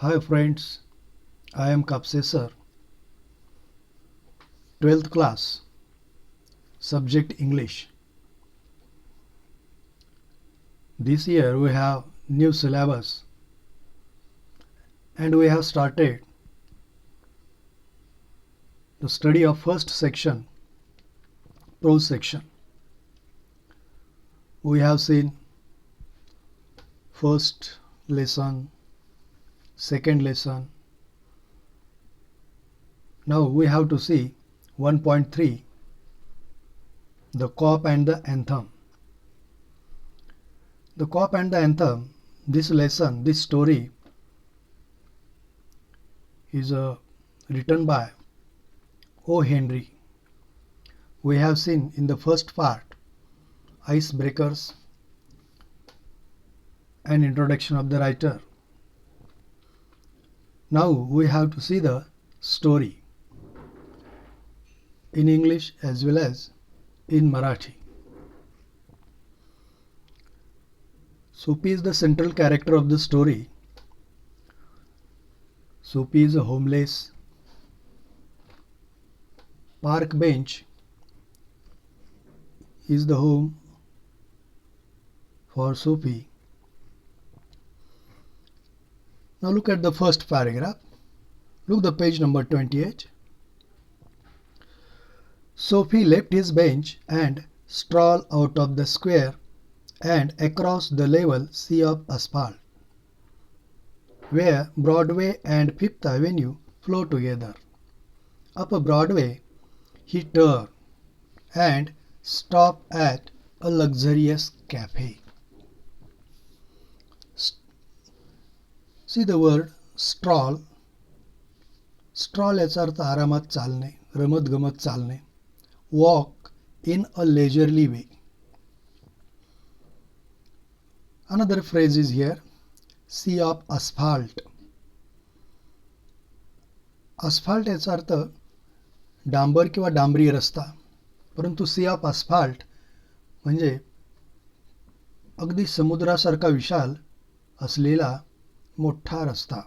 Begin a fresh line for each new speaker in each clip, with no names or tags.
Hi friends, I am Kapse sir, 12th class, subject English. This year we have new syllabus and we have started the study of first section, prose section. We have seen first lesson, second lesson. Now we have to see 1.3, the cop and the anthem. The cop and the anthem, this lesson, this story is written by O. Henry. We have seen in the first part icebreakers and introduction of the writer. Now we have to see the story in English as well as in Marathi. Sophie is the central character of the story. Sophie is a homeless. Park bench is the home for Sophie. Now look at the first paragraph. Look the page number 28. Sophie left his bench and strolled out of the square and across the level sea of asphalt, where Broadway and Fifth Avenue flow together. Up Broadway, he turned and stopped at a luxurious cafe. See the word stroll. Stroll याचा अर्थ आरामात चालणे, रमत गमत चालणे. Walk in a leisurely way. Another phrase is here, sea of asphalt. Asphalt याचा अर्थ डांबर किंवा डांबरी रस्ता, परंतु sea of asphalt म्हणजे अगदी समुद्रासारखा विशाल असलेला मोठा रस्ता.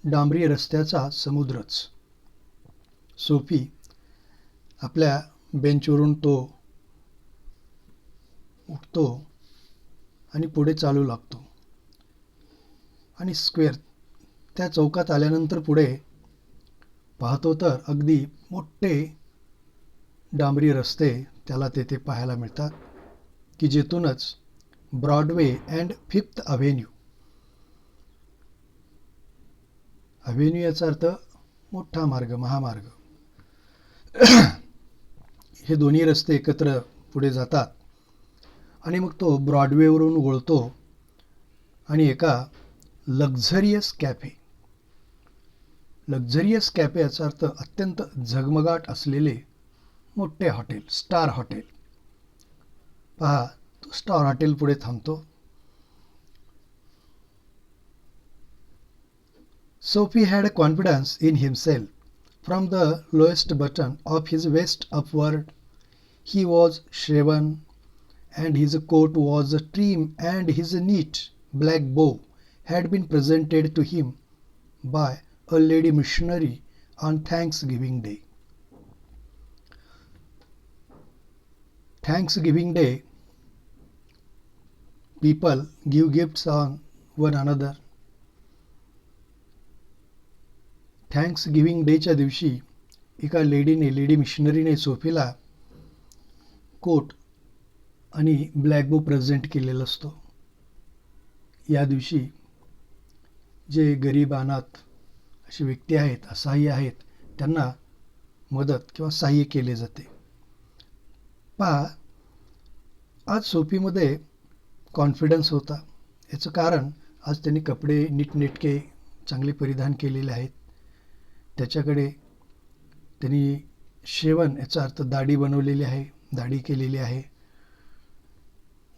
डांबरी रस्त्याचा समुद्रच. सोफी आपल्या बेंचवरून तो उठतो आणि पुढे चालू लागतो आणि स्क्वेअर त्या चौकात आल्यानंतर पुढे पाहतो तर अगदी मोठे डांबरी रस्ते त्याला तेथे पाहायला मिळतात की जेथूनच Broadway and fifth avenue. Avenue याचा अर्थ मोठा मार्ग, महामार्ग. हे दोन्ही रस्ते एकत्र पुढे जातात आणि मग तो ब्रॉडवेवरून वळतो आणि एका लक्झरियस कॅफे. लक्झरियस कॅफे याचा अर्थ अत्यंत झगमगाट असलेले मोठे हॉटेल, स्टार हॉटेल. पहा, तो स्टार हॉटेल पुढे थांबतो. Sophie had confidence in himself. From the lowest button of his vest upward, he was shaven, and his coat was trim, and his neat black bow had been presented to him by a lady missionary on Thanksgiving Day. Thanksgiving Day, people give gifts on one another. Thanksgiving डेच्या दिवशी एका lady मिशनरीने सोफीला coat आणि black बो present केलेला असतो. या दिवशी जे गरीब अनाथ अशी व्यक्ती आहेत, असहाय्य आहेत, त्यांना मदत किंवा सहाय्य केले जाते. पहा, आज सोफीमध्ये कॉन्फिडन्स होता. याचं कारण आज त्यांनी कपडे नीटनेटके चांगले परिधान केलेले आहेत. त्याच्याकडे त्यांनी शेवन याचा अर्थ दाढी बनवलेली आहे, दाढी केलेली आहे.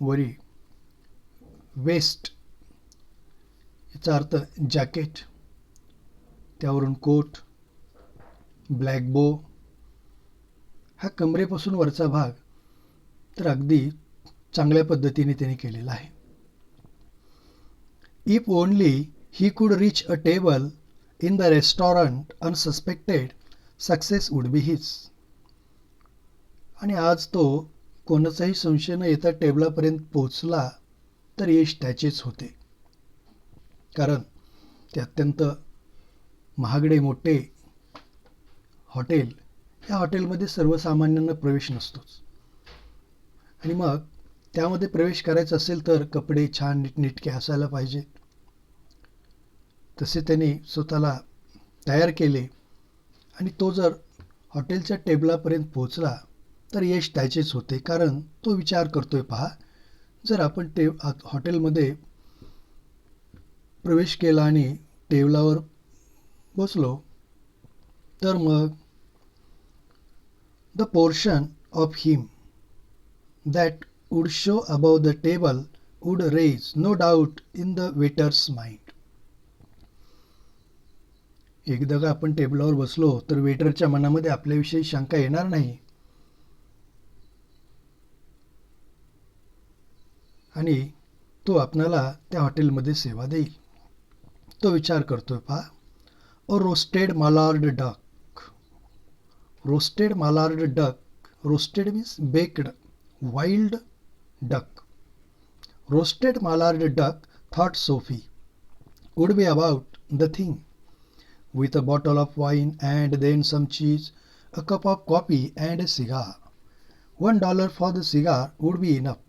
वरी वेस्ट याचा अर्थ जॅकेट, त्यावरून कोट, ब्लॅक बो. हा कमरेपासून वरचा भाग तर अगदी चांगल्या पद्धतीने त्यांनी केलेला आहे. If only he could reach a table in the restaurant unsuspected, success would be his. आणि आज तो कोणाचाही संशय न येता टेबलापर्यंत पोहोचला तर यश त्याचेच होते. कारण ते अत्यंत महागडे मोठे हॉटेल, या हॉटेलमध्ये सर्वसामान्यांना प्रवेश नसतोच. आणि मग त्यामध्ये प्रवेश करायचा असेल तर कपडे छान नीटनेटके असायला पाहिजेत. तसे त्याने स्वतःला तयार केले आणि तो जर हॉटेलच्या टेबलापर्यंत पोहोचला तर यश त्याचेच होते. कारण तो विचार करतोय, पहा, जर आपण हॉटेलमध्ये प्रवेश केला आणि टेबलावर बसलो तर मग the portion of him that would show above the table would raise no doubt in the waiter's mind. एकदा का आपण टेबलावर बसलो तर वेटरच्या मनामध्ये आपल्याविषयी शंका येणार नाही. आणि तो आपणाला त्या हॉटेलमध्ये सेवा देईल. तो विचार करतोय, पहा, oh roasted mallard duck. Roasted mallard duck, roasted means baked, wild duck. Roasted mallard duck, thought Sophie, would be about the thing. With a bottle of wine and then some cheese, a cup of coffee and a cigar. $1 for the cigar would be enough.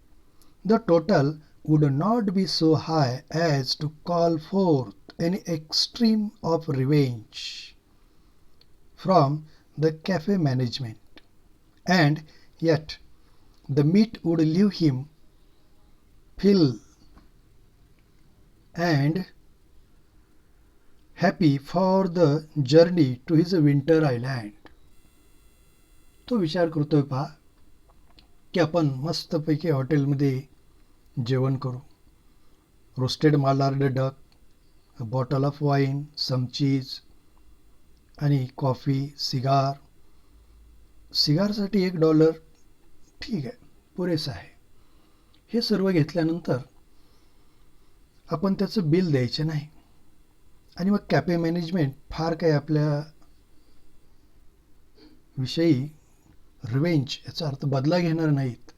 The total would not be so high as to call forth any extreme of revenge from the cafe management. And yet the meat would leave him full and happy for the journey to his winter island. तो विचार करतोय, पहा, की आपण मस्तपैकी हॉटेलमध्ये जेवण करू. Roasted mallard duck, a bottle of wine, some cheese आणि कॉफी, सिगार. सिगारसाठी $1 ठीक आहे, पुरेसं आहे. हे सर्व घेतल्यानंतर आपण त्याचं बिल द्यायचे नाही. आणि मग कॅफे मॅनेजमेंट फार काही आपल्या विषयी रिवेंज, याचा अर्थ बदला घेणार नाहीत.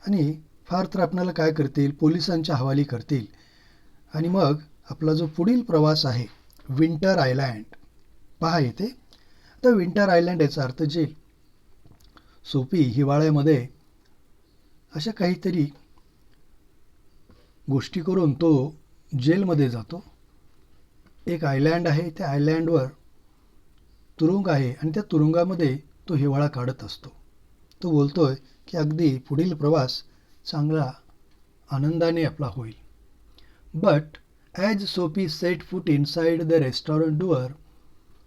आणि फार तर आपल्याला काय करतील, पोलिसांच्या हवाली करतील. आणि मग आपला जो पुढील प्रवास आहे विंटर आयलँड, पहा येते. तर विंटर आयलँड याचा अर्थ जेल. सोफी हिवाळ्यामध्ये अशा काहीतरी गोष्टी करून तो जेलमध्ये जातो. एक आयलँड आहे, त्या आयलँडवर तुरुंग आहे आणि त्या तुरुंगामध्ये तो हिवाळा काढत असतो. तो बोलतोय की अगदी पुढील प्रवास चांगला आनंदाने आपला होईल. But as Sophie set foot inside the restaurant door,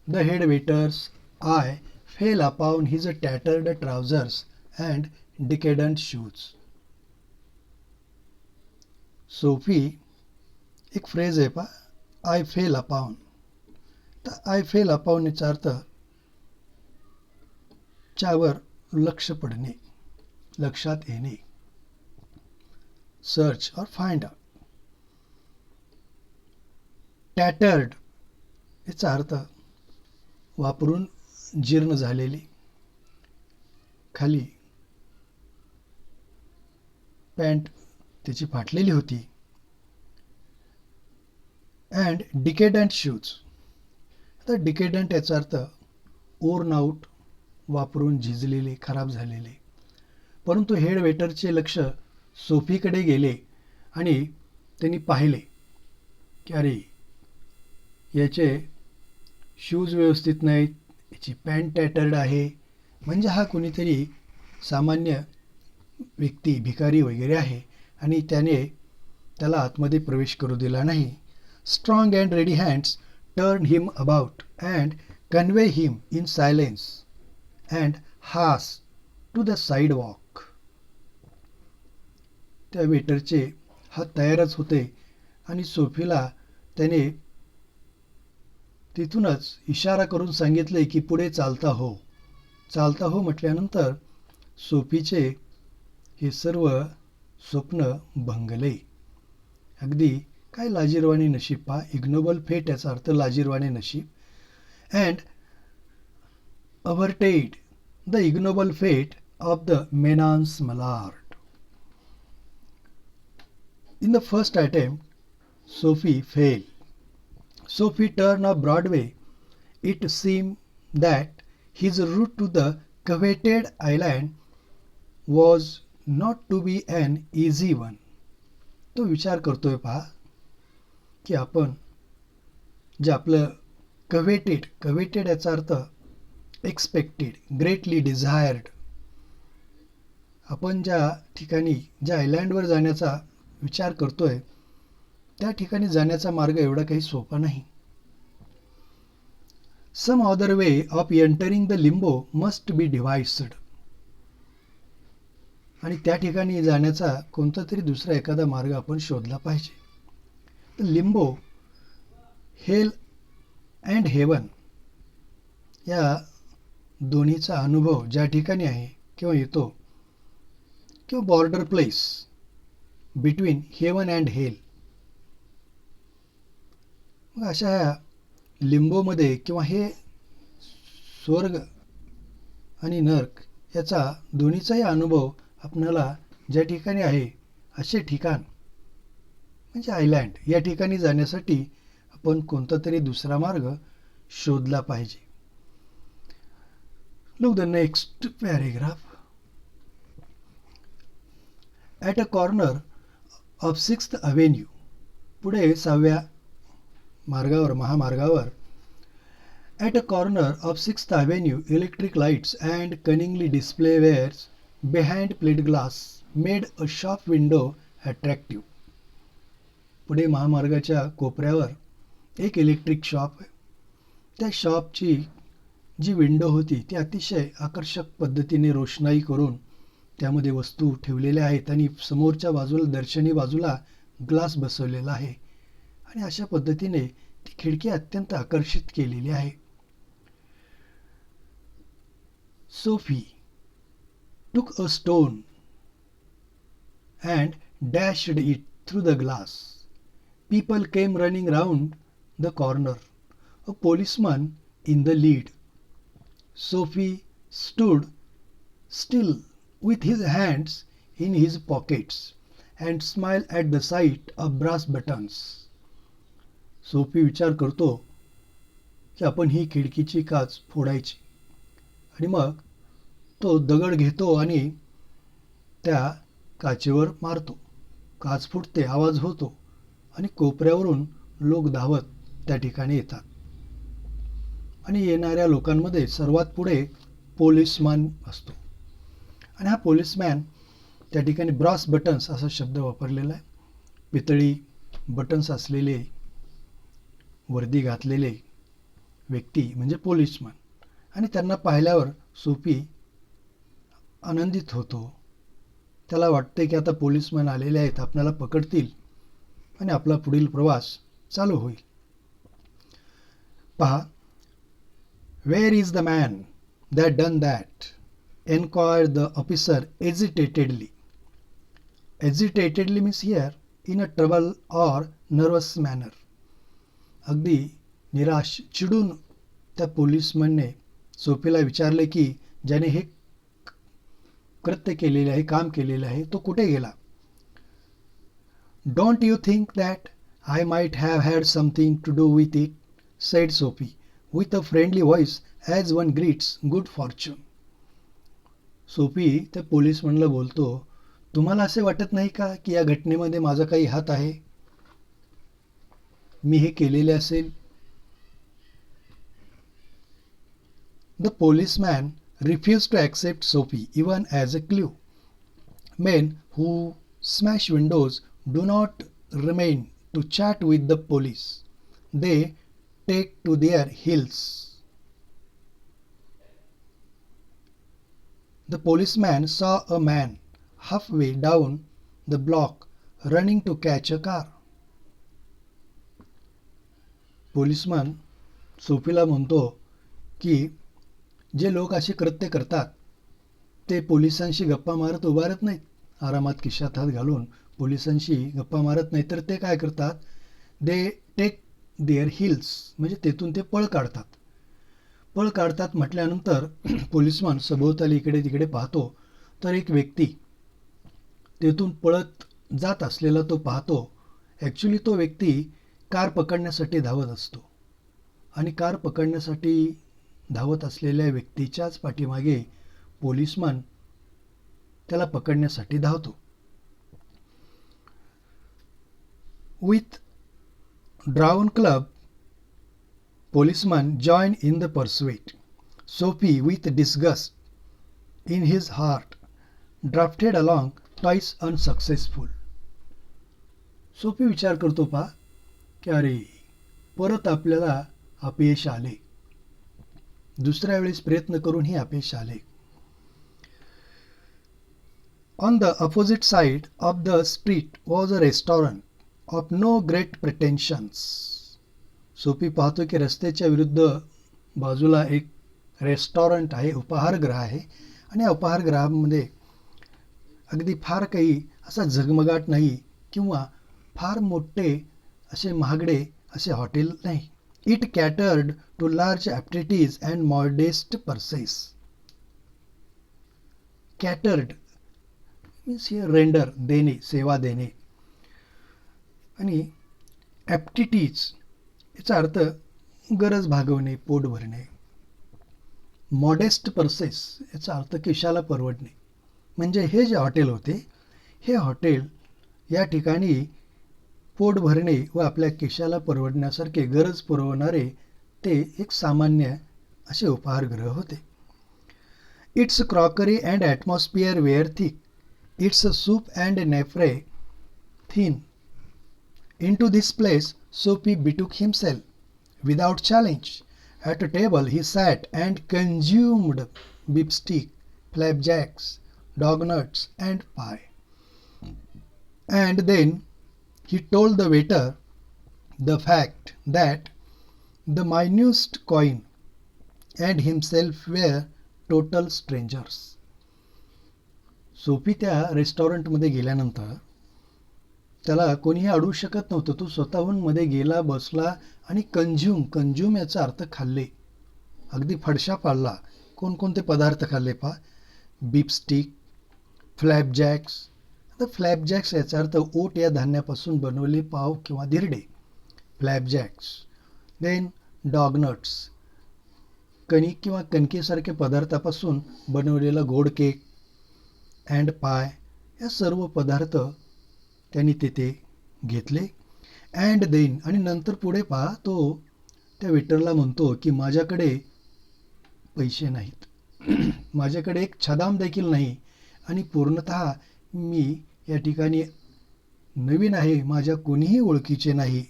the head waiters I fell upon his tattered trousers and decadent shoes. Sophie एक फ्रेज आहे, पहा, आय फेल अपॉन. तर आय फेल अपॉन याचा अर्थ च्यावर लक्ष पडणे, लक्षात येणे, सर्च और फाइंड आउट. टॅटर्ड याचा अर्थ वापरून जीर्ण झालेली, खाली पॅन्ट त्याची फाटलेली होती. And decadent shoes. आता डिकेडंट याचा अर्थ ओर्न आउट, वापरून झिजलेले, खराब झालेले. परंतु हेड वेटरचे लक्ष सोफीकडे गेले आणि त्यांनी पाहिले की अरे, याचे शूज व्यवस्थित नाहीत, याची पॅन्ट टॅटर्ड आहे, म्हणजे हा कोणीतरी सामान्य व्यक्ती, भिकारी वगैरे आहे. आणि त्याला आतमध्ये प्रवेश करू दिला नाही. Strong and ready hands turn him about and convey him in silence and हास टू द साईडवॉक. त्या वेटरचे हात तयारच होते आणि सोफीला त्याने तिथूनच इशारा करून सांगितले की पुढे चालता हो. चालता हो म्हटल्यानंतर सोफीचे हे सर्व स्वप्न भंगले. अगदी काय लाजिरवाणे नशीब पहा, इग्नोबल फेट याचा अर्थ लाजिरवाणे नशीब. And averted the ignoble fate of the menaced mallard. In the first attempt Sophie failed. Sophie turned off Broadway. It seemed that his route to the coveted island was not to be an easy one. तो विचार करतोय पहा की आपण जे आपलं coveted याचा अर्थ एक्सपेक्टेड, ग्रेटली डिझायर्ड, आपण ज्या ठिकाणी ज्या आयलँडवर जाण्याचा विचार करतोय त्या ठिकाणी जाण्याचा मार्ग एवढा काही सोपा नाही. Some other way of entering the limbo must be devised. आणि त्या ठिकाणी जाण्याचा कोणता तरी दुसरा एखादा मार्ग आपण शोधला पाहिजे. लिंबो, हेल अँड हेवन या दोन्हीचा अनुभव ज्या ठिकाणी आहे किंवा येतो, किंवा border place between heaven and hell, मग अशा ह्या लिंबोमध्ये किंवा हे स्वर्ग आणि नर्क याचा दोन्हीचाही अनुभव आपल्याला ज्या ठिकाणी आहे असे ठिकाण म्हणजे आयलँड या ठिकाणी जाण्यासाठी आपण कोणता तरी दुसरा मार्ग शोधला पाहिजे. Look the next paragraph. At a corner of 6th Avenue, पुढे 6व्या मार्गावर, महामार्गावर, at a corner of 6th Avenue, electric lights and cunningly displayed wares behind plate glass made a shop window attractive. पुढे महामार्गाच्या कोपऱ्यावर एक इलेक्ट्रिक शॉप आहे. त्या शॉपची जी विंडो होती ती अतिशय आकर्षक पद्धतीने रोषणाई करून त्यामध्ये वस्तू ठेवलेल्या आहेत आणि समोरच्या बाजूला, दर्शनी बाजूला ग्लास बसवलेला आहे आणि अशा पद्धतीने ती खिडकी अत्यंत आकर्षित केलेली आहे. Sophie took a stone and dashed it through the glass. People came running round the corner, a policeman in the lead. Sophie stood still with his hands in his pockets and smiled at the sight of brass buttons. Sophie विचार करतो की आपण ही खिडकीची काच फोडायची आणि मग तो दगड घेतो आणि त्या काचेवर मारतो. काच फुटते, आवाज होतो आणि कोपऱ्यावरून लोक धावत त्या ठिकाणी येतात आणि येणाऱ्या लोकांमध्ये सर्वात पुढे पोलिसमॅन असतो आणि हा पोलिसमॅन त्या ठिकाणी ब्रॉस बटन्स असा शब्द वापरलेला आहे. पितळी बटन्स असलेले वर्दी घातलेले व्यक्ती म्हणजे पोलिसमॅन आणि त्यांना पाहिल्यावर सोफी आनंदित होतो. त्याला वाटते की आता पोलिसमॅन आलेले आहेत, आपल्याला पकडतील आणि आपला पुढील प्रवास चालू होईल. पहा, where is the man that done that enquired the officer agitatedly. Agitatedly means here in a trouble or nervous manner. अगदी निराश, चिडून त्या पोलिसमॅनने सोफीला विचारले की ज्याने हे कृत्य केलेले आहे, काम केलेलं आहे, तो कुठे गेला. Don't you think that I might have had something to do with it, said Sophie with a friendly voice as one greets good fortune. Sophie त्या पोलिसमॅनला बोलतो, तुम्हाला असे वाटत नाही का की या घटनेमध्ये माझा काही हात आहे, मी हे केलेले असेल. The policeman refused to accept Sophie even as a clue. Men who smash windows do not remain to chat with the police. They take to their heels. The policeman saw a man halfway down the block running to catch a car. Policeman सोफीला म्हणतो की जे लोक असे कृत्य करतात ते पोलिसांशी गप्पा मारत उभारत नाहीत, आरामात खिशात हात घालून पोलिसांशी गप्पा मारत नाहीत, तर ते काय करतात, दे टेक देअर हिल्स, म्हणजे तेथून ते पळ काढतात. पळ काढतात म्हटल्यानंतर पोलिसमन सभोवताली इकडे तिकडे पाहतो, तर एक व्यक्ती तेथून पळत जात असलेला तो पाहतो. ॲक्च्युली तो व्यक्ती कार पकडण्यासाठी धावत असतो आणि कार पकडण्यासाठी धावत असलेल्या व्यक्तीच्याच पाठीमागे पोलिसमन त्याला पकडण्यासाठी धावतो. With drown club, policeman join in the pursuit. Sophie, with disgust in his heart, drafted along twice unsuccessful. Sophie विचार करतो पा की अरे परत आपल्याला अपयश आले. दुसऱ्या वेळेस प्रयत्न करूनही अपयश आले. On the opposite side of the street was a restaurant of no great pretensions. Sophie पाहतो की रस्त्याच्या विरुद्ध बाजूला एक रेस्टॉरंट आहे, उपाहारगृह आहे आणि या उपाहारगृहामध्ये अगदी फार काही असा झगमगाट नाही किंवा फार मोठे असे महागडे असे हॉटेल नाही. It catered to large appetites and modest purses. Catered means हे रेंडर, देणे, सेवा देणे, आणि ॲप्टिटीज याचा अर्थ गरज भागवणे, पोट भरणे. मॉडेस्ट पर्सेस याचा अर्थ केशाला परवडणे. म्हणजे हे जे हॉटेल होते, हे हॉटेल या ठिकाणी पोट भरणे व आपल्या केशाला परवडण्यासारखे गरज पुरवणारे ते एक सामान्य असे उपाहारगृह होते. Its crockery and atmosphere were thick, its soup and napery thin. Into this place Sophie betook himself without challenge. At a table he sat and consumed beefsteak, flapjacks, dog nuts and pie. And then he told the waiter the fact that the minutest coin and himself were total strangers. Sophie त्या रेस्टॉरंटमध्ये गेल्यानंतर त्याला कोणीही अडवू शकत नव्हतं. तो स्वतःहून मध्ये गेला, बसला आणि कंझ्यूम याचा अर्थ खाल्ले, अगदी फडशा पाडला. कोणकोणते पदार्थ खाल्ले पा? बीफस्टिक, फ्लॅपजॅक्स. आता फ्लॅपजॅक्स याचा अर्थ ओट या धान्यापासून बनवले पाव किंवा धिरडे, फ्लॅपजॅक्स. देन डॉगनट्स, कणिक किंवा कणकेसारख्या पदार्थापासून बनवलेला गोड केक, अँड पाय. या सर्व पदार्थ त्यांनी तेथे घेतले. अँड देन, आणि नंतर पुढे पहा, तो त्या वेटरला म्हणतो की माझ्याकडे पैसे नाहीत, माझ्याकडे एक छदाम देखील नाही आणि पूर्णतः मी या ठिकाणी नवीन आहे, माझ्या कोणीही ओळखीचे नाही.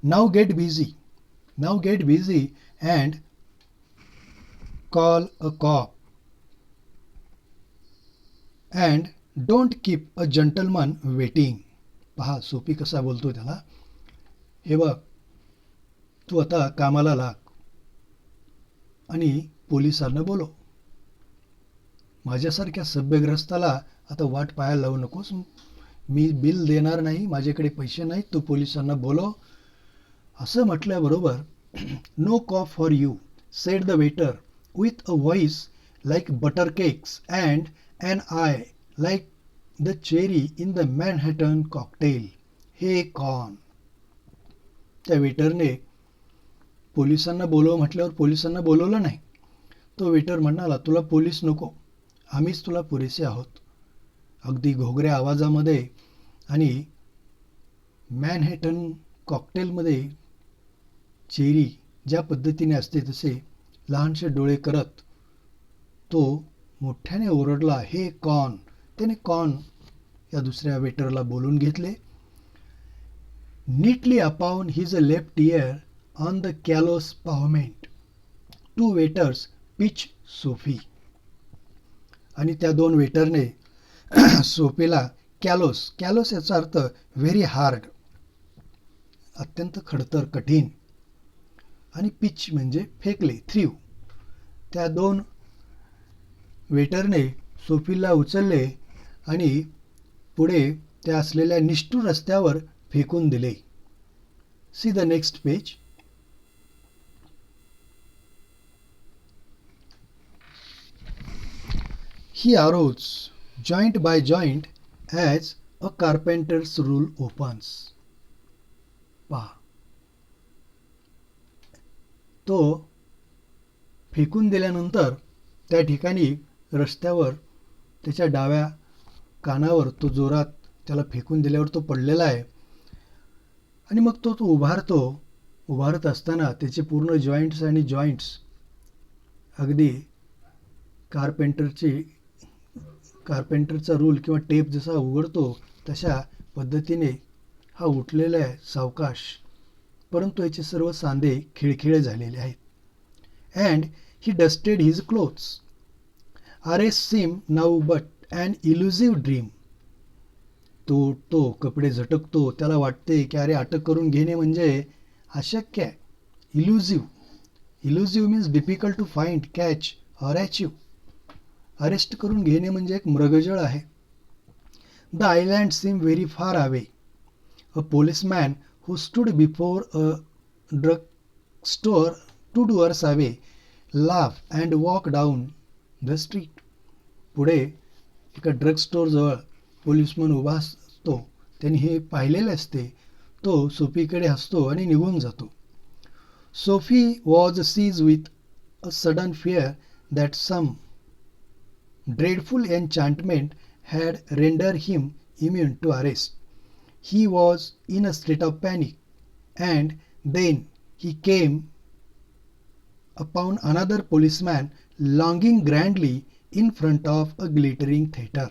Now get busy and call a cop and don't keep a gentleman waiting. पहा सोफी कसा बोलतो त्याला. हे बघ, तू आता कामाला लाग आणि पोलिसांना बोलव. माझ्यासारख्या सभ्यग्रस्ताला आता वाट पाहायला लावू नकोस. मी बिल देणार नाही, माझ्याकडे पैसे नाहीत, तू पोलिसांना बोलव. असं म्हटल्याबरोबर no cop for you, said the waiter with a voice like butter cakes and and eye like the cherry in the Manhattan cocktail. Hey Con. त्या वेटरने पोलिसांना बोलव म्हटल्यावर पोलिसांना बोलवलं नाही. तो वेटर म्हणाला, तुला पोलीस नको, आम्हीच तुला पुरेसे आहोत. अगदी घोगऱ्या आवाजामध्ये आणि मॅनहॅटन कॉकटेलमध्ये चेरी ज्या पद्धतीने असते तसे लहानसे डोळे करत तो मोठ्याने ओरडला, हे कॉन. त्याने कॉन या दुसऱ्या वेटरला बोलून घेतले. Neatly upon his left ear on the callous pavement two waiters pitch Sophie. आणि त्या दोन वेटरने सोफीला कॅलोस याचा अर्थ व्हेरी हार्ड, अत्यंत खडतर, कठीण, आणि पिच म्हणजे फेकले, थ्रीव. त्या दोन वेटरने सोफीला उचलले आणि पुढे त्या असलेल्या निष्ठुर रस्त्यावर फेकून दिले. See the next page. He arose joint by joint as a carpenter's rule opens. पहा, तो फेकून दिल्यानंतर त्या ठिकाणी रस्त्यावर त्याच्या डाव्या कानावर तो जोरात त्याला फेकून दिल्यावर तो पडलेला आहे आणि मग तो उभारत असताना त्याचे पूर्ण जॉईंट्स आणि जॉईंट्स अगदी कार्पेंटरचा रूल किंवा टेप जसा उघडतो तशा पद्धतीने हा उठलेला आहे सावकाश, परंतु याचे सर्व सांधे खिळखिळे झालेले आहेत. And he dusted his clothes. Arrest seem now but an elusive dream. तो उठतो, कपडे झटकतो, त्याला वाटते की अरे अटक करून घेणे म्हणजे अशक्य आहे. Elusive means difficult to find, catch or achieve. Arrest करून घेणे म्हणजे एक मृगजळ आहे. The island seem very far away. A policeman who stood before a drugstore 2 doors away laughed and walked down the street. पुढे एका ड्रग स्टोअरजवळ पोलिसमन उभा असतो, त्यांनी हे पाहिलेले असते. तो सोफीकडे हसतो आणि निघून जातो. Sophie was seized with a sudden fear that some dreadful enchantment had rendered him immune to arrest. He was in a state of panic, and then he came upon another policeman longing grandly in front of a glittering theater.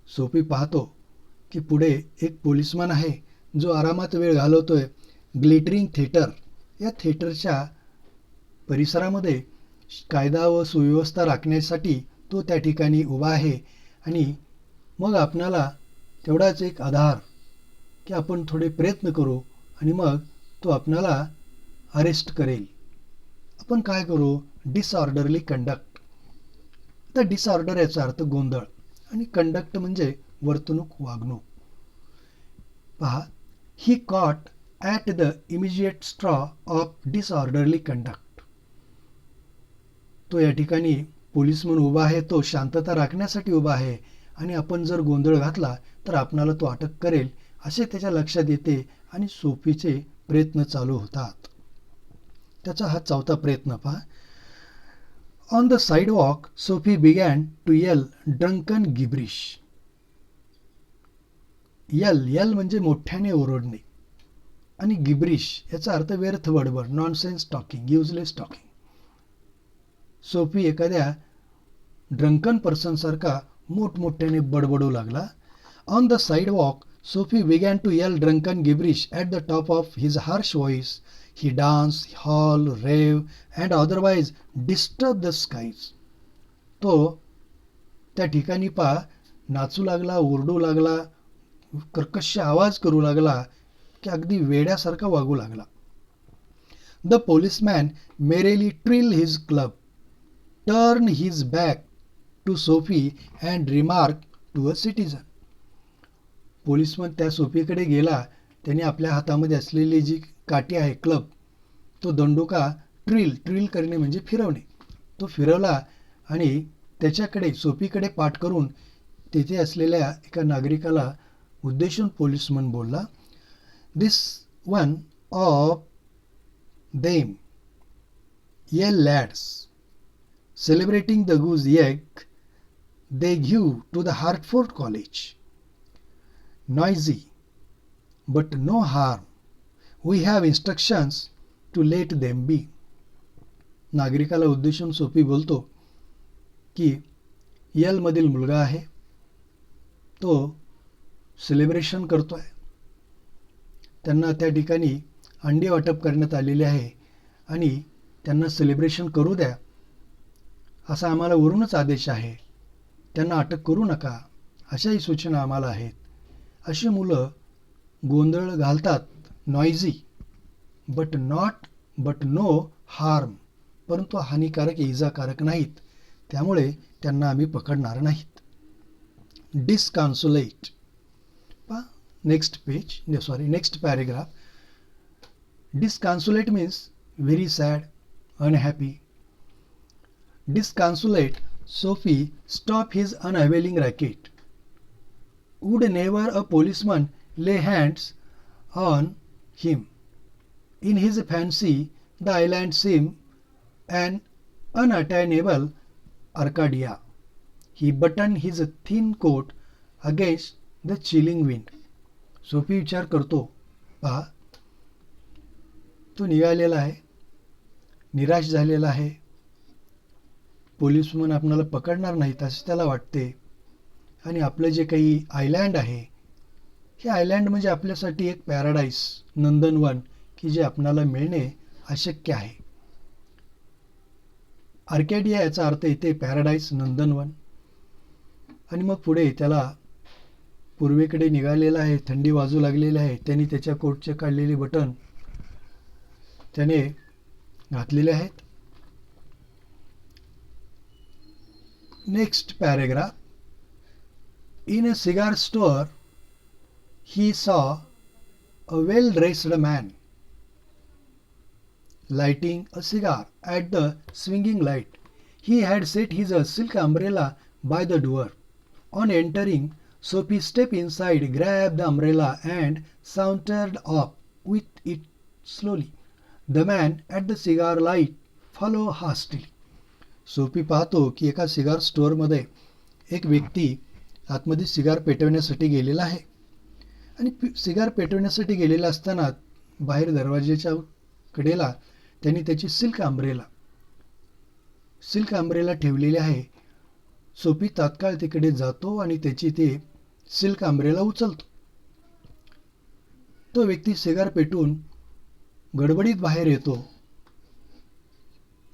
Sophie पाहतो की पुढे एक policeman आहे जो आरामात वेळ घालवतोय glittering theatre या थिएटरच्या परिसरामध्ये. कायदा व सुव्यवस्था राखण्यासाठी तो त्या ठिकाणी उभा आहे आणि मग आपणाला तेवढाच एक आधार की आपण थोडे प्रयत्न करू आणि मग तो आपणाला अरेस्ट करेल. आपण काय करू? Disorderly conduct. तर डिसऑर्डर याचा अर्थ गोंधळ आणि कंडक्ट म्हणजे वर्तणूक, वागणूक. पहा, he caught at the immediate straw of disorderly conduct. तो या ठिकाणी पोलीस म्हणून उभा आहे, तो शांतता राखण्यासाठी उभा आहे आणि आपण जर गोंधळ घातला तर आपणाला तो अटक करेल असे त्याच्या लक्षात येते आणि सोफीचे प्रयत्न चालू होतात. त्याचा हा चौथा प्रयत्न पहा. On the sidewalk Sophie began to yell drunken gibberish. Yell म्हणजे मोठ्याने ओरडणे आणि गिब्रिश याचा अर्थ व्यर्थ बडबड, nonsense talking, useless talking. Sophie एखाद्या ड्रंकन पर्सनसारखा मोठमोठ्याने बडबडू लागला. On the sidewalk Sophie began to yell drunken gibberish at the top of his harsh voice. He danced, howled, raved, and otherwise disturbed the skies. तो त्या ठिकाणी नाचू लागला, ओरडू लागला, कर्कश आवाज करू लागला की अगदी वेड्यासारखा वागू लागला. The policeman merrily trilled his club, turned his back to Sophie and remarked to a citizen. Policeman त्या सोफीकडे गेला. त्याने आपल्या हातामध्ये असलेली जी काठी आहे, क्लब, तो दंडुका ट्रिल करणे म्हणजे फिरवणे, तो फिरवला आणि त्याच्याकडे सोफीकडे पाठ करून तेथे असलेल्या एका नागरिकाला उद्देशून पोलिसमन बोलला. दिस one of them ye lads celebrating the goose egg they give to the Hartford College. Noisy, but no harm. We have instructions to let them be. नागरिकाला उद्देशून सोफी बोलतो की यलमधील मुलगा आहे, तो सेलिब्रेशन करतोय, त्यांना त्या ठिकाणी अंडी वाटप करण्यात आलेले आहे आणि त्यांना सेलिब्रेशन करू द्या असा आम्हाला वरूनच आदेश आहे. त्यांना अटक करू नका अशाही सूचना आम्हाला आहेत. अशी मुलं गोंधळ घालतात, नॉइझी बट नो हार्म, परंतु हानिकारक, इजाकारक नाहीत, त्यामुळे त्यांना आम्ही पकडणार नाहीत. डिस्कॉन्सोलेट, next paragraph. Disconsolate means very sad, unhappy. Disconsolate, Sophie stopped his unavailing racket. Would never a policeman lay hands on him? In his fancy, the island seemed an unattainable Arcadia. He buttoned his thin coat against the chilling wind. Sophie विचार करतो, पहा तो निघालेला आहे, निराश झालेला आहे. पोलीसमन आपल्याला पकडणार नाहीत असे त्याला वाटते. आणि आपलं जे काही आयलँड आहे, हे आयलँड म्हणजे आपल्यासाठी एक पॅराडाईस, नंदनवन, की जे आपणाला मिळणे अशक्य आहे. आर्केडिया याचा अर्थ इथे पॅराडाईस, नंदनवन. आणि मग पुढे त्याला पूर्वेकडे निघालेला आहे, थंडी वाजू लागलेली आहे. त्यांनी त्याच्या कोटचे काढलेले बटन त्याने घातलेले आहेत. Next paragraph. In a cigar store, he saw a well-dressed man lighting a cigar at the swinging light. He had set his silk umbrella by the door. On entering, Sophie stepped inside, grabbed the umbrella and sauntered off with it slowly. The man at the cigar light followed hastily. Sophie पाहतो की एका cigar स्टोअरमध्ये एक व्यक्ती आतमध्ये cigar पेटवण्यासाठी गेलेला आहे. आणि सिगार पेटवण्यासाठी गेलेला असताना बाहेर दरवाजेच्या कडेला त्यांनी त्याची सिल्क आंब्रेला ठेवलेली आहे. सोफी तात्काळ तिकडे जातो आणि त्याची ते सिल्क आंब्रेला उचलतो. तो व्यक्ती सिगार पेटवून गडबडीत बाहेर येतो.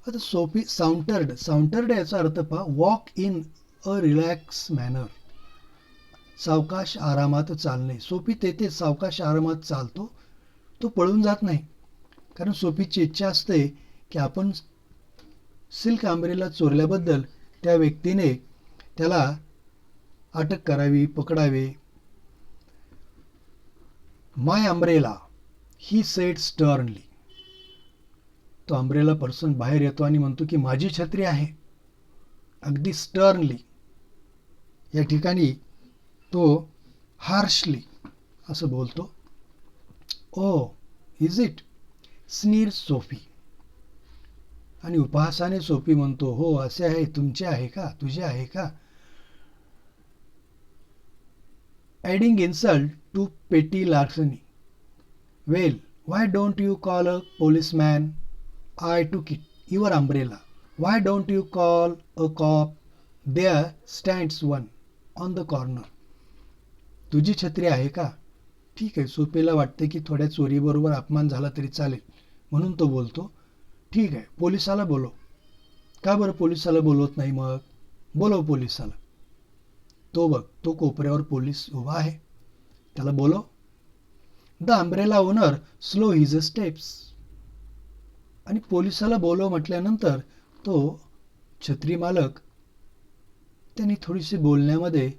आता सोफी साउंटर्ड याचा अर्थ पहा, walk in a relax manner, सावकाश आरामात चालणे. सोफी तेथे सावकाश आरामात चालतो. तो पळून जात नाही, कारण सोफीची इच्छा असते की आपण सिल्क आंब्रेला चोरल्याबद्दल त्या व्यक्तीने त्याला अटक करावी, पकडावे. माय अम्ब्रेला, ही सेड स्टर्नली. तो अम्ब्रेला पर्सन बाहेर येतो आणि म्हणतो की माझी छत्री आहे, अगदी स्टर्नली. या ठिकाणी तो हार्शली असं बोलतो. Oh is it, sneer Sophie. आणि उपहासाने सोफी म्हणतो, हो असे आहे, तुमचे आहे का, तुझे आहे का. ॲडिंग इन्सल्ट टू पेटी लार्सनी. वेल, why don't you call a policeman? I took it, your umbrella. Why don't you call a cop? There stands one on the corner. तुझी छत्री आहे का. ठीक आहे. सोफीला वाटते की थोड्या चोरीबरोबर अपमान झाला तरी चालेल, म्हणून तो बोलतो, ठीक आहे, पोलिसाला बोलव. का बरं पोलिसाला बोलवत नाही मग. बोलव पोलिसाला. तो बघ, तो कोपऱ्यावर पोलीस उभा आहे, त्याला बोलव. The umbrella owner slow his steps. आणि पोलिसाला बोलव म्हटल्यानंतर तो छत्री मालक त्यांनी थोडीशी बोलण्यामध्ये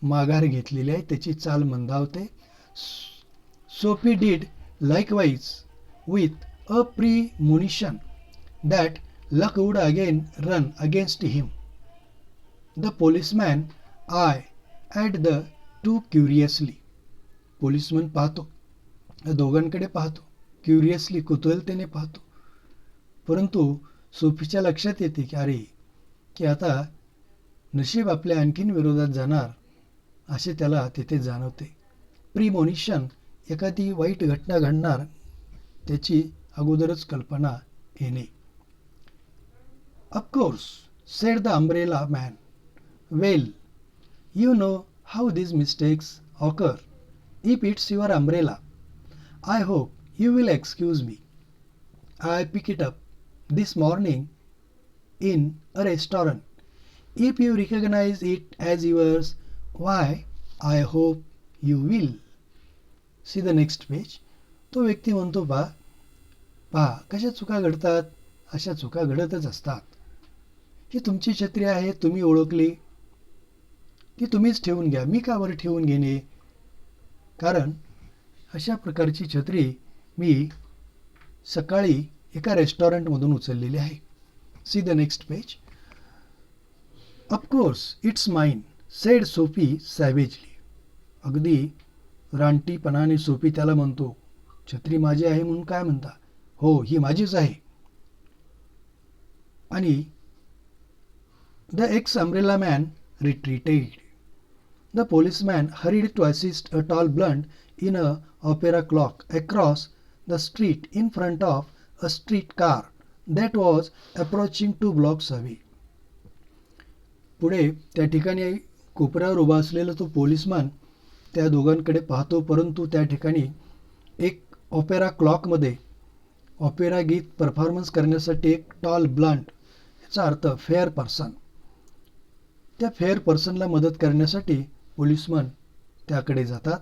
माघार घेतलेली आहे, त्याची चाल मंदावते. Sophie did likewise with a premonition that luck would again run against him. The policeman eye at the two curiously. Policeman पाहतो, दोघांकडे पाहतो, क्युरियसली, कुतूहलतेने पाहतो. परंतु सोफीच्या लक्षात येते की अरे, की आता नशीब आपल्या आणखीन विरोधात जाणार असे त्याला तिथे जाणवते. प्रीमोनिशन, एखादी वाईट घटना घडणार त्याची अगोदरच कल्पना येणे. Of course, sed the umbrella man. Well, you know how these mistakes occur. If it's your umbrella, I hope you will excuse me. I picked it up this morning in a restaurant. If you recognize it as yours, why, I hope you will. See the next page. तो व्यक्ती म्हणतो, पहा कशा चुका घडतात. अशा चुका घडतच असतात. ही तुमची छत्री आहे, तुम्ही ओळखली, ती तुम्हीच ठेवून घ्या, मी का बरं ठेवून घेणे. कारण अशा प्रकारची छत्री मी सकाळी एका रेस्टॉरंटमधून उचललेली आहे. See the next page. Of course it's mine, said Sophie savagely. अगदी रानटीपणाने सोफी त्याला म्हणतो, छत्री माझी आहे म्हणून काय म्हणता? हो, ही माझीच आहे. आणि the ex umbrella man retreated. The policeman hurried to assist a tall blonde in a opera cloak across the street in front of a street car that was approaching 2 blocks away. पुढे त्या ठिकाणी कोपऱ्यावर उभा असलेला तो policeman त्या दोघांकडे पाहतो, परंतु त्या ठिकाणी एक ऑपेरा क्लॉकमध्ये ऑपेरा गीत परफॉर्मन्स करण्यासाठी एक टॉल ब्लंट, याचा अर्थ फेअर पर्सन, त्या फेअर पर्सनला मदत करण्यासाठी पोलिसमन त्याकडे जातात.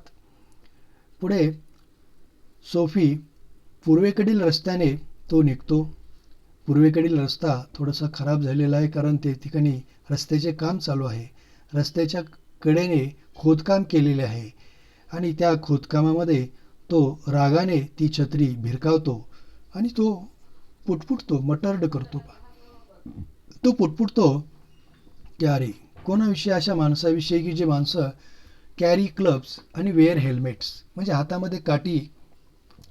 पुढे सोफी पूर्वेकडील रस्त्याने तो निघतो. पूर्वेकडील रस्ता थोडासा खराब झालेला आहे, कारण ते ठिकाणी रस्त्याचे काम चालू आहे. रस्त्याच्या कडेने खोदकाम केलेले आहे आणि त्या खोदकामामध्ये तो रागाने ती छत्री भिरकावतो आणि तो पुटपुटतो, मटर्ड करतो. तो पुटपुटतो की अरे, कोणाविषयी? अशा माणसाविषयी की जे माणसं कॅरी क्लब्स आणि वेअर हेल्मेट्स, म्हणजे हातामध्ये काठी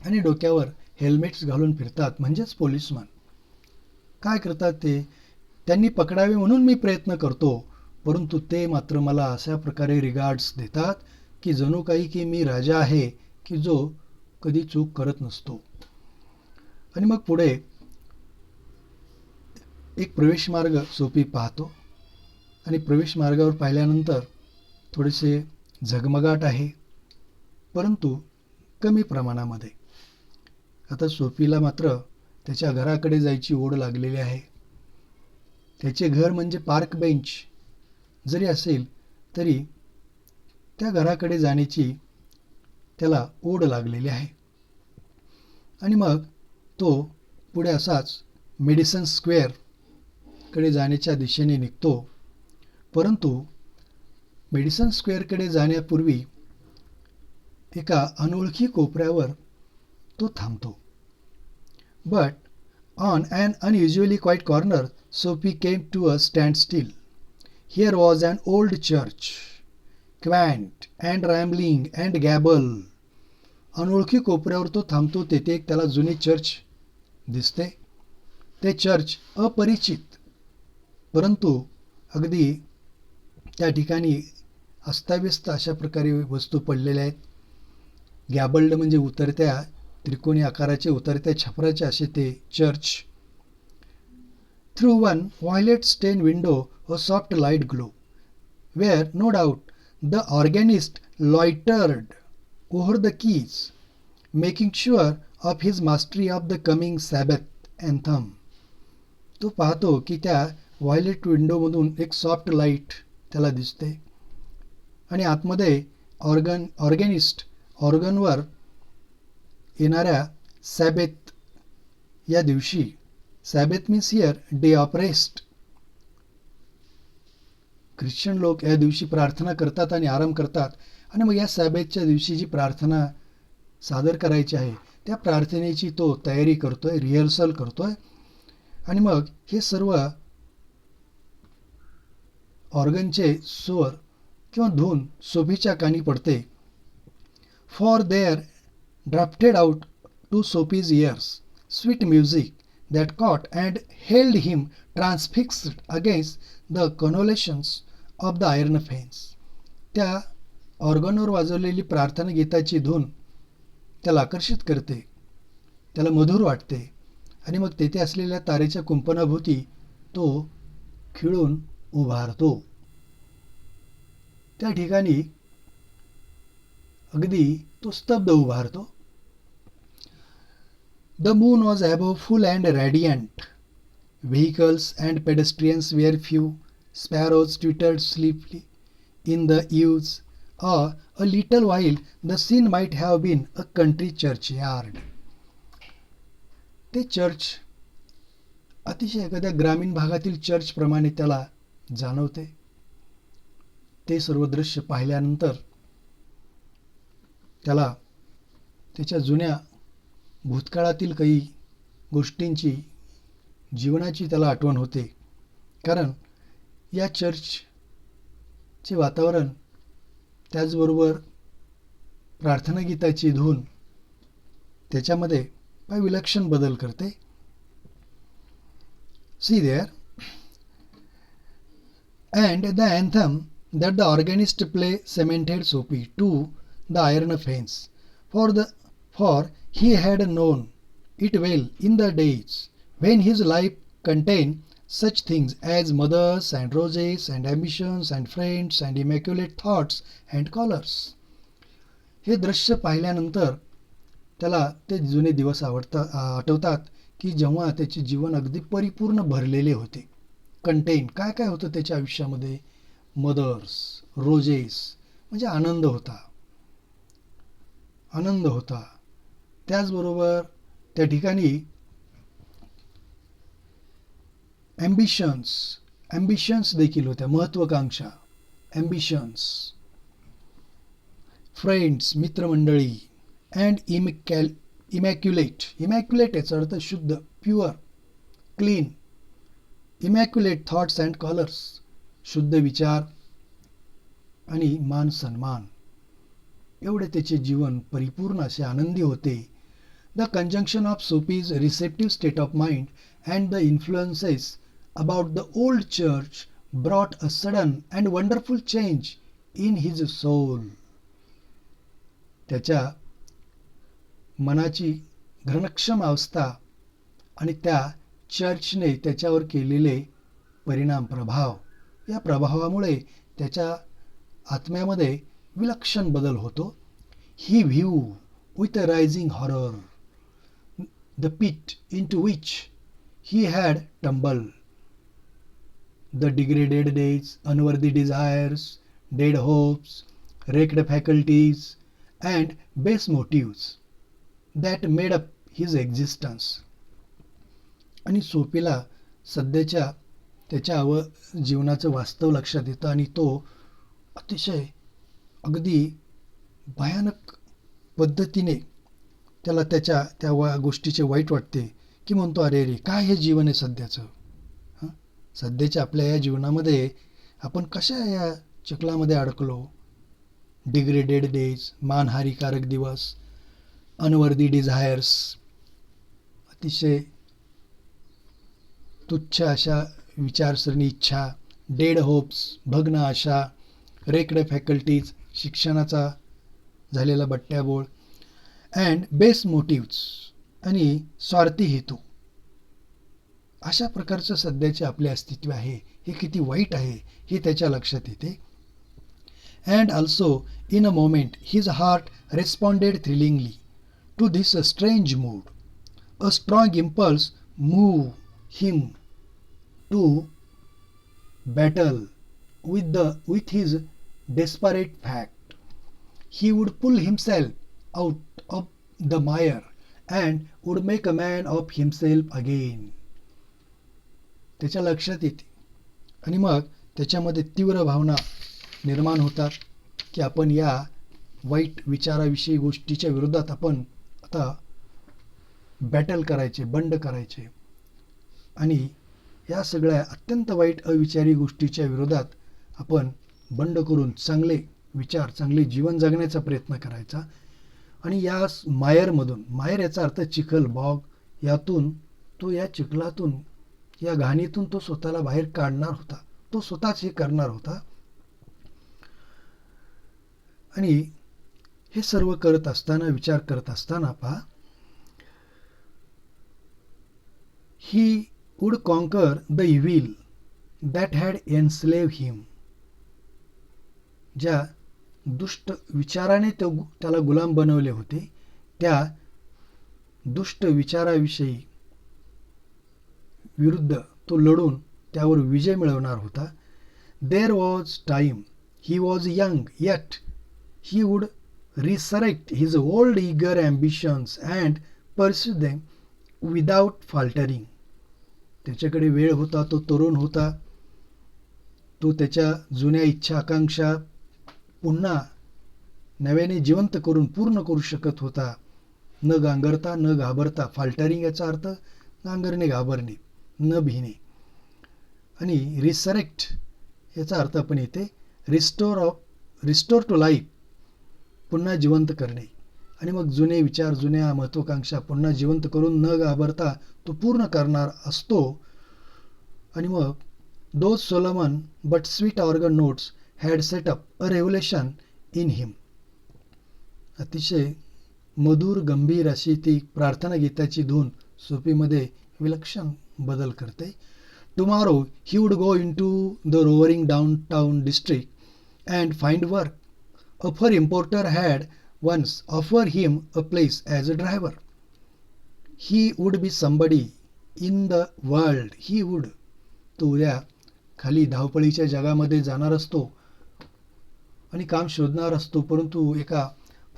आणि डोक्यावर हेल्मेट्स घालून फिरतात, म्हणजेच पोलिसमन. काय करतात ते? त्यांनी पकडावे म्हणून मी प्रयत्न करतो, परंतु ते मात्र मला अशा प्रकारे रिगार्ड्स देतात की जणू काही की मी राजा आहे की जो कधी चूक करत नसतो. आणि मग पुढे एक प्रवेशमार्ग सोफी पाहतो आणि प्रवेशमार्गावर पाहिल्यानंतर थोडेसे झगमगाट आहे, परंतु कमी प्रमाणामध्ये. आता सोफीला मात्र त्याच्या घराकडे जायची ओढ लागलेली आहे. त्याचे घर म्हणजे पार्क बेंच जरी असेल तरी त्या घराकडे जाण्याची त्याला ओढ लागलेली आहे. आणि मग तो पुढे असाच मेडिसन स्क्वेअरकडे जाण्याच्या दिशेने निघतो, परंतु मेडिसन स्क्वेअरकडे जाण्यापूर्वी एका अनोळखी कोपऱ्यावर तो थांबतो. But on an unusually quiet corner Sophie came to a stand still. Here was an old church, quaint and rambling and gable. अनोळखी कोपऱ्यावर तो थांबतो. तेथे एक त्याला जुनी चर्च दिसते. ते चर्च अपरिचित, परंतु अगदी त्या ठिकाणी अस्ताव्यस्त अशा प्रकारे वस्तू पडलेल्या आहेत. गॅबल्ड म्हणजे उतरत्या त्रिकोणी आकाराचे, उतरत्या छपराचे असे ते church. Through one violet stained window a soft light glow, where no doubt the organist loitered over the keys, making sure of his mastery of the coming Sabbath anthem. तो पाहतो की त्या व्हायलेट विंडोमधून एक सॉफ्ट लाईट त्याला दिसते आणि आतमध्ये ऑर्गॅनिस्ट ऑर्गनवर येणाऱ्या सॅबेथ या दिवशी, Sabbath means here day of rest, Christian लोक या दिवशी प्रार्थना करतात आणि आराम करतात. आणि मग या सॅबेथच्या दिवशी जी प्रार्थना सादर करायची आहे त्या प्रार्थनेची तो तयारी करतोय, रिहर्सल करतोय. आणि मग हे सर्व ऑर्गनचे स्वर किंवा धून सोफीच्या कानी पडते. For there drifted out to Sophie's ears sweet music that caught and held him transfixed against the convolutions of the iron fence. त्या ऑर्गनवर वाजवलेली प्रार्थना गीताची धून त्याला आकर्षित करते, त्याला मधुर वाटते. आणि मग तेथे असलेल्या तारेच्या कुंपणाभोवती तो खिळून उभारतो. त्या ठिकाणी अगदी तो स्तब्ध उभारतो. The moon was above full and radiant. Vehicles and pedestrians were few. Sparrows twittered sleepily in the eaves. A little while the scene might have been a country churchyard. ते चर्च अतिशय एखाद्या ग्रामीण भागातील चर्चप्रमाणे त्याला जाणवते. ते सर्व दृश्य पाहिल्यानंतर त्याला त्याच्या जुन्या भूतकाळातील काही गोष्टींची, जीवनाची त्याला आठवण होते. कारण या चर्चचे वातावरण, त्याचबरोबर प्रार्थना गीताची धून त्याच्यामध्ये काय विलक्षण बदल करते. See there, and the anthem that the organist play cemented Sophie to the iron fence, for he had known it well in the days when his life contained such things as mothers and roses and ambitions and friends and immaculate thoughts and colors. हे दृश्य पाहिल्यानंतर त्याला ते जुने दिवस आठवतात की जेव्हा त्याचे जीवन अगदी परिपूर्ण भरलेले होते. कंटेन काय काय होतं त्याच्या आयुष्यामध्ये? मदर्स, रोजेस म्हणजे आनंद होता, आनंद होता. त्याचबरोबर त्या ठिकाणी ॲम्बिशन्स देखील होत्या, महत्त्वाकांक्षा, ॲम्बिशन्स, फ्रेंड्स, मित्रमंडळी, अँड इमॅक्युलेट याचा अर्थ शुद्ध, pure, clean. Immaculate thoughts and colours, शुद्ध विचार आणि मान सन्मान. एवढे त्याचे जीवन परिपूर्ण असे आनंदी होते. The conjunction of Sophie's receptive state of mind and the influences about the old church brought a sudden and wonderful change in his soul. त्याच्या मनाची घनक्षम अवस्था आणि त्या चर्चने त्याच्यावर केलेले परिणाम, प्रभाव, या प्रभावामुळे त्याच्या आत्म्यामध्ये विलक्षण बदल होतो. He view with a rising horror the pit into which he had tumble, the degraded days, unworthy desires, dead hopes, wrecked faculties and base motives that made up his existence. आणि सोफीला सध्याच्या त्याच्या जीवनाचं वास्तव लक्षात येतं आणि तो अतिशय अगदी भयानक पद्धतीने त्याला त्या गोष्टीचे वाईट वाटते, की म्हणतो अरे रे काय हे जीवन आहे सध्याचं. सध्याच्या आपल्या या जीवनामध्ये आपण कशा या चिखलामध्ये अडकलो. डिग्रेडेड डेज, मानहानिकारक दिवस, अनवर्दी डिझायर्स, अतिशय तुच्छ अशा विचारसरणी, इच्छा, डेड होप्स, भग्न आशा, रेक्ड फॅकल्टीज, शिक्षणाचा झालेला बट्ट्याबोळ, अँड बेस मोटिव्स आणि स्वार्थी हेतू. अशा प्रकारचं सध्याचे आपले अस्तित्व आहे. हे किती वाईट आहे हे त्याच्या लक्षात येते. And also in a moment his heart responded thrillingly to this strange mood. A strong impulse moved him to battle with his desperate fact. He would pull himself out of the mire and would make a man of himself again. त्याच्या लक्षात येते आणि मग त्याच्यामध्ये तीव्र भावना निर्माण होतात की आपण या वाईट विचाराविषयी गोष्टीच्या विरोधात आपण आता बॅटल करायचे, बंड करायचे आणि या सगळ्या अत्यंत वाईट अविचारी गोष्टीच्या विरोधात आपण बंड करून चांगले विचार, चांगले जीवन जगण्याचा प्रयत्न करायचा. आणि या मायरमधून, मायर याचा अर्थ चिखल, बॉग, यातून तो, या चिखलातून, या घाणीतून तो स्वतःला बाहेर काढणार होता. तो स्वतःच हे करणार होता. आणि हे सर्व करत असताना, विचार करत असताना पहा, he would conquer the evil that had enslaved him. ज्या दुष्ट विचाराने त्याला गुलाम बनवले होते, त्या दुष्ट विचाराविषयी विरुद्ध तो लढून त्यावर विजय मिळवणार होता. There was time, he was young, yet he would resurrect his old eager ambitions and pursue them without faltering. त्याच्याकडे वेळ होता, तो तरुण होता, तो त्याच्या जुन्या इच्छा आकांक्षा पुन्हा नव्याने जिवंत करून पूर्ण करू शकत होता, न गांगरता न घाबरता. फाल्टरिंग याचा अर्थ गांगरणे, घाबरणे, न भिणे. आणि रिसरेक्ट याचा अर्थ आपण इथे रिस्टोर टू लाईफ, पुन्हा जिवंत करणे. आणि मग जुने विचार, जुन्या महत्वाकांक्षा पुन्हा जिवंत करून न घाबरता तो पूर्ण करणार असतो. आणि मग those Solomon but sweet organ notes had set up a revolution in him. अतिशय मधुर गंभीर अशी ती प्रार्थना गीताची धून सोफीमध्ये विलक्षण बदल करते. Tomorrow he would go into the roaring downtown district and find work. A fur importer had once offered him a place as a driver. He would be somebody in the world. He would. तो उद्या खाली धावपळीच्या जगामध्ये जाणार असतो आणि काम शोधणार असतो, परंतु एका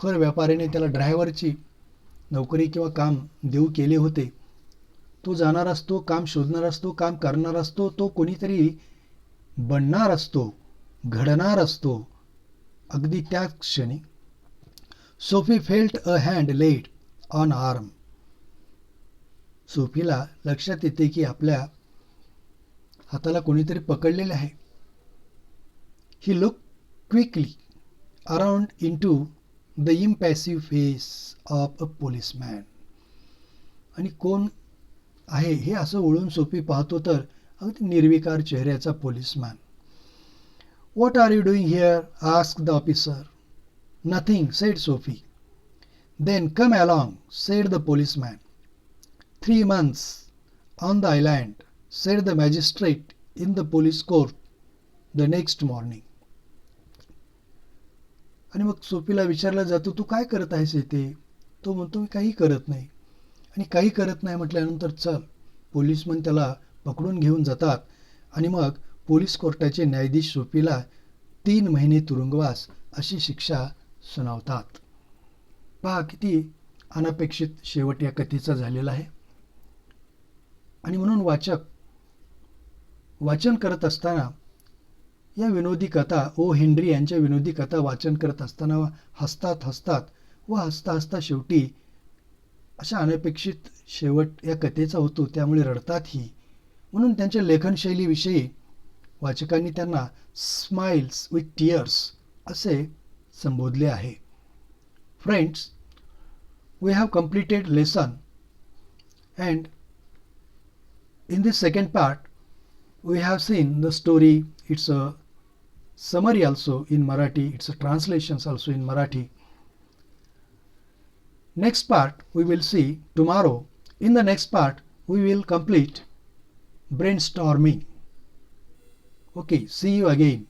फर व्यापाऱ्याने त्याला ड्रायव्हरची नोकरी किंवा काम देऊ केले होते. तो जाणार असतो, काम शोधणार असतो, काम करणार असतो, तो कोणीतरी बनणार असतो, घडणार असतो अगदी त्याच क्षणी. Soapy felt a hand laid on arm. सोफीला लक्षात येते की आपल्या हाताला कोणीतरी पकडलेले आहे. He look quickly around into the impassive face of a policeman. आणि कोण आहे हे असं ओळून सोफी पाहतो तर अगदी निर्विकार चेहऱ्याचा policeman. What are you doing here? Asked the officer. Nothing, said Sophie. Then come along, said the policeman. 3 months on the island, said the magistrate in the police court the next morning. आणि मग सोफीला विचारलं जातं, तू काय करत आहेस इथे? तो म्हणतो, मी काही करत नाही. आणि काही करत नाही म्हटल्यानंतर चल, पोलीसमन त्याला पकडून घेऊन जातात. आणि मग पोलीस कोर्टाचे न्यायाधीश सोफीला 3 महिने तुरुंगवास अशी शिक्षा सुनावतात. पहा किती अनपेक्षित शेवट या कथेचा झालेला आहे. आणि म्हणून वाचन करत असताना या विनोदी कथा, ओ हेनरी यांच्या विनोदी कथा वाचन करत असताना हसतात व हसता शेवटी अशा अनपेक्षित शेवट या कथेचा होतो, त्यामुळे रडतातही. म्हणून त्यांच्या लेखनशैलीविषयी वाचकांनी त्यांना स्माइल्स विथ टीयर्स असे संबोधले आहे. Friends, we have completed lesson, and in this second part we have seen the story. It's a summary also in Marathi, it's a translations also in Marathi. Next part we will see tomorrow. In the next part we will complete brainstorming. Okay, see you again.